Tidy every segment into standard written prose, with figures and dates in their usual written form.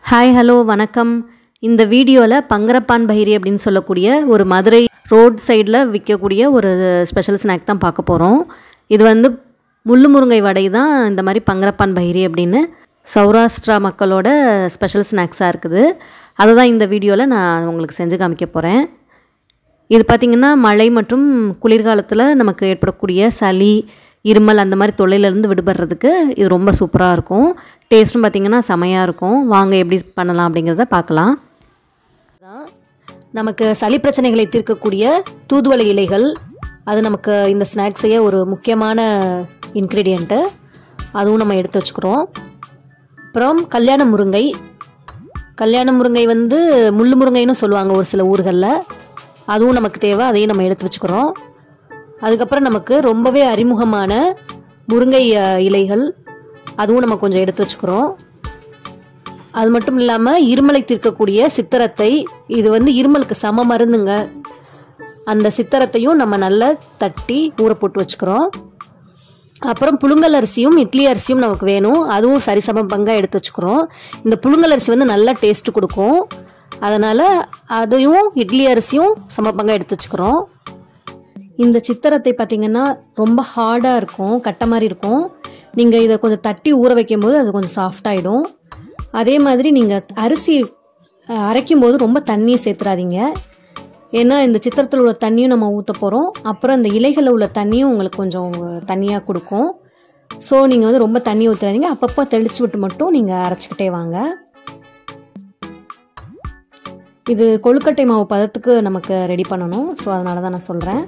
Hi hello வணக்கம். இந்த வீடியோவில் பங்கரப்பான் பஹிரி அப்படின்னு சொல்லக்கூடிய ஒரு மதுரை ரோட் சைடில் விற்கக்கூடிய ஒரு ஸ்பெஷல் ஸ்நாக் தான் பார்க்க போகிறோம். இது வந்து முள்ளு முருங்கை வடை தான் இந்த மாதிரி பங்கரப்பான் பஹிரி அப்படின்னு சௌராஷ்டிரா மக்களோட ஸ்பெஷல் ஸ்நாக்ஸாக இருக்குது. அதை தான் இந்த வீடியோவில் நான் உங்களுக்கு செஞ்சு காமிக்க போகிறேன். இது பார்த்திங்கன்னா மழை மற்றும் குளிர்காலத்தில் நமக்கு ஏற்படக்கூடிய சளி, இருமல் அந்த மாதிரி தொல்லையிலேருந்து விடுபடுறதுக்கு இது ரொம்ப சூப்பராக இருக்கும். டேஸ்ட்டும் பார்த்திங்கன்னா செமையாக இருக்கும். வாங்க எப்படி பண்ணலாம் அப்படிங்கிறத பார்க்கலாம். நமக்கு சளி பிரச்சனைகளை தீர்க்கக்கூடிய தூதுவளை இலைகள், அது நமக்கு இந்த ஸ்நாக்ஸ் செய்ய ஒரு முக்கியமான இன்க்ரீடியண்ட்டு. அதுவும் நம்ம எடுத்து வச்சுக்கிறோம். அப்புறம் கல்யாண முருங்கை வந்து முள்ளு முருங்கைன்னு சொல்லுவாங்க ஒரு சில ஊர்களில். அதுவும் நமக்கு தேவை, அதையும் நம்ம எடுத்து வச்சுக்கிறோம். அதுக்கப்புறம் நமக்கு ரொம்பவே அறிமுகமான முருங்கை இலைகள், அதுவும் நம்ம கொஞ்சம் எடுத்து வச்சுக்கிறோம். அது மட்டும் இல்லாமல் இருமலை தீர்க்கக்கூடிய சித்திரத்தை, இது வந்து இருமலுக்கு சம மருந்துங்க. அந்த சித்திரத்தையும் நம்ம நல்லா தட்டி ஊற போட்டு வச்சுக்கிறோம். அப்புறம் புழுங்கல் அரிசியும் இட்லி அரிசியும் நமக்கு வேணும். அதுவும் சரிசம பங்காக எடுத்து வச்சுக்கிறோம். இந்த புழுங்கல் அரிசி வந்து நல்லா டேஸ்ட்டு கொடுக்கும். அதனால் அதையும் இட்லி அரிசியும் சம பங்காக எடுத்து வச்சுக்கிறோம். இந்த சித்திரத்தை பார்த்திங்கன்னா ரொம்ப ஹார்டாக இருக்கும், கட்டை மாதிரி இருக்கும். நீங்கள் இதை கொஞ்சம் தட்டி ஊற வைக்கும்போது அது கொஞ்சம் சாஃப்டாகிடும். அதே மாதிரி நீங்கள் அரிசி அரைக்கும்போது ரொம்ப தண்ணியை சேர்த்துறாதீங்க. ஏன்னா இந்த சித்திரத்தில் உள்ள தண்ணியும் நம்ம ஊற்ற போகிறோம். அப்புறம் இந்த இலைகளில் உள்ள தண்ணியும் உங்களுக்கு கொஞ்சம் தண்ணியாக கொடுக்கும். ஸோ நீங்கள் வந்து ரொம்ப தண்ணி ஊற்றுறாதீங்க. அப்பப்போ தெளித்து விட்டு மட்டும் நீங்கள் அரைச்சிக்கிட்டே வாங்க. இது கொழுக்கட்டை மாவு பதத்துக்கு நமக்கு ரெடி பண்ணணும். ஸோ அதனால தான் நான் சொல்கிறேன்.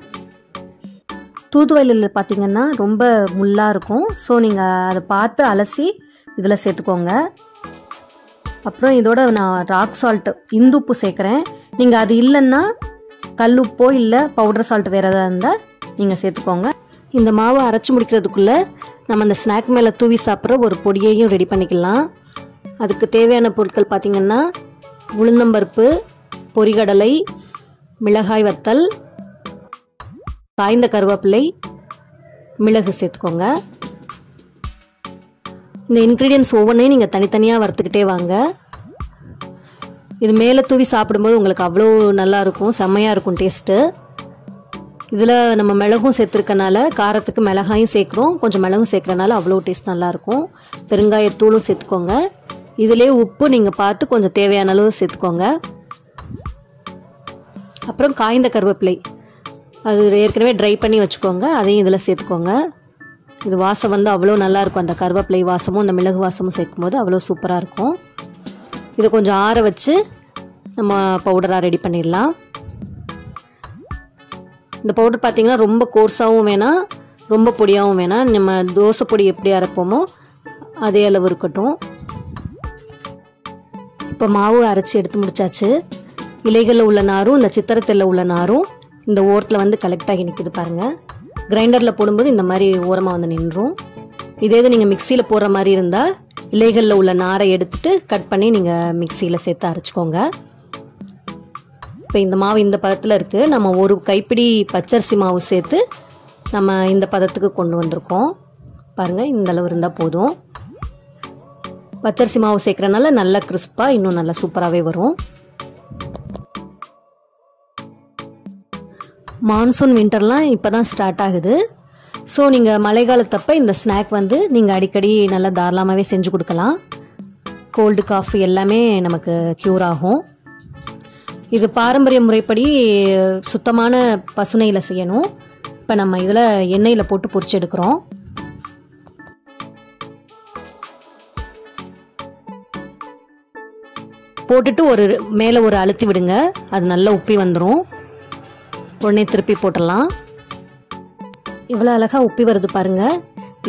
தூதுவளையில் பார்த்திங்கன்னா ரொம்ப முள்ளாக இருக்கும். ஸோ நீங்கள் அதை பார்த்து அலசி இதில் சேர்த்துக்கோங்க. அப்புறம் இதோட நான் ராக் சால்ட்டு, இந்துப்பு சேர்க்குறேன். நீங்கள் அது இல்லைன்னா கல் உப்போ இல்லை பவுடர் சால்ட் வேறு எதாவது இருந்தால் நீங்கள் சேர்த்துக்கோங்க. இந்த மாவை அரைச்சி முடிக்கிறதுக்குள்ளே நம்ம அந்த ஸ்நாக் மேலே தூவி சாப்பிட்ற ஒரு பொடியையும் ரெடி பண்ணிக்கலாம். அதுக்கு தேவையான பொருட்கள் பார்த்திங்கன்னா உளுந்தம்பருப்பு, பொரிகடலை, மிளகாய் வத்தல், காய்ந்த கருவேப்பிலை, மிளகு சேர்த்துக்கோங்க. இந்த இன்க்ரீடியன்ஸ் ஒவ்வொன்றையும் நீங்கள் தனித்தனியாக வறுத்துக்கிட்டே வாங்க. இது மேலே தூவி சாப்பிடும்போது உங்களுக்கு அவ்வளோ நல்லாயிருக்கும், செம்மையாக இருக்கும் டேஸ்ட்டு. இதில் நம்ம மிளகும் சேர்த்துருக்கனால காரத்துக்கு மிளகாயும் சேர்க்குறோம், கொஞ்சம் மிளகும் சேர்க்குறனால அவ்வளோ டேஸ்ட் நல்லாயிருக்கும். பெருங்காயத்தூளும் சேர்த்துக்கோங்க. இதிலே உப்பு நீங்கள் பார்த்து கொஞ்சம் தேவையான அளவு சேர்த்துக்கோங்க. அப்புறம் காய்ந்த கருவேப்பிலை, அது ஏற்கனவே ட்ரை பண்ணி வச்சுக்கோங்க, அதையும் இதில் சேர்த்துக்கோங்க. இது வாசம் வந்து அவ்வளோ நல்லாயிருக்கும். அந்த கருவேப்பிலை வாசமும் அந்த மிளகு வாசமும் சேர்க்கும்போது அவ்வளோ சூப்பராக இருக்கும். இதை கொஞ்சம் ஆற வச்சு நம்ம பவுடராக ரெடி பண்ணிடலாம். இந்த பவுடர் பார்த்திங்கன்னா ரொம்ப கோர்ஸாகவும் வேணாம், ரொம்ப பொடியாகவும் வேணாம். நம்ம தோசை பொடி எப்படி அரைப்போமோ அதே அளவு இருக்கட்டும். இப்போ மாவு அரைச்சி எடுத்து முடிச்சாச்சு. இலைகளில் உள்ள நாரும் இந்த சித்திரத்தில் உள்ள நாரும் இந்த ஓரத்தில் வந்து கலெக்ட் ஆகி நிற்கிது பாருங்கள். கிரைண்டரில் போடும்போது இந்த மாதிரி ஓரமாக வந்து நின்றும். இதே இது நீங்கள் மிக்சியில் போடுற மாதிரி இருந்தால் இலைகளில் உள்ள நாரை எடுத்துகிட்டு கட் பண்ணி நீங்கள் மிக்சியில் சேர்த்து அரைச்சிக்கோங்க. இப்போ இந்த மாவு இந்த பதத்தில் இருக்குது. நம்ம ஒரு கைப்பிடி பச்சரிசி மாவு சேர்த்து நம்ம இந்த பதத்துக்கு கொண்டு வந்திருக்கோம். பாருங்கள், இந்த அளவு இருந்தால் போதும். பச்சரிசி மாவு சேர்க்குறதுனால நல்லா கிறிஸ்பாக இன்னும் நல்லா சூப்பராகவே வரும். மான்சூன் வின்டர்லாம் இப்போ தான் ஸ்டார்ட் ஆகுது. ஸோ நீங்கள் மழை காலத்தப்போ இந்த ஸ்நாக் வந்து நீங்கள் அடிக்கடி நல்லா தாராளமாகவே செஞ்சு கொடுக்கலாம். கோல்டு காஃபி எல்லாமே நமக்கு க்யூர் ஆகும். இது பாரம்பரிய முறைப்படி சுத்தமான பசுனையில் செய்யணும். இப்போ நம்ம இதில் எண்ணெயில் போட்டு பொரிச்சு எடுக்கிறோம். போட்டுட்டு மேலே ஒரு அழுத்தி விடுங்க, அது நல்லா உப்பி வந்துடும். உடனே திருப்பி போட்டுடலாம். இவ்வளோ அழகாக உப்பி வருது பாருங்கள்.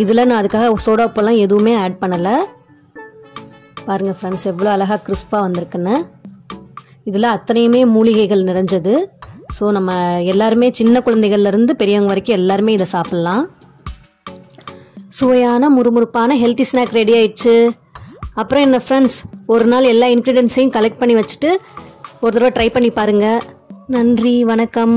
இதில் நான் அதுக்காக சோடா உப்பெல்லாம் எதுவுமே ஆட் பண்ணலை. பாருங்கள் ஃப்ரெண்ட்ஸ், எவ்வளோ அழகாக கிறிஸ்பாக வந்திருக்குன்னு. இதில் அத்தனையுமே மூலிகைகள் நிறைஞ்சது. ஸோ நம்ம எல்லாருமே சின்ன குழந்தைகள்லேருந்து பெரியவங்க வரைக்கும் எல்லாருமே இதை சாப்பிட்லாம். சுவையான முறுமுறுப்பான ஹெல்த்தி ஸ்நாக் ரெடி ஆயிடுச்சு. அப்புறம் என்ன ஃப்ரெண்ட்ஸ், ஒரு நாள் எல்லா இன்க்ரீடியன்ஸையும் கலெக்ட் பண்ணி வச்சுட்டு ஒரு தடவை ட்ரை பண்ணி பாருங்கள். நன்றி, வணக்கம்.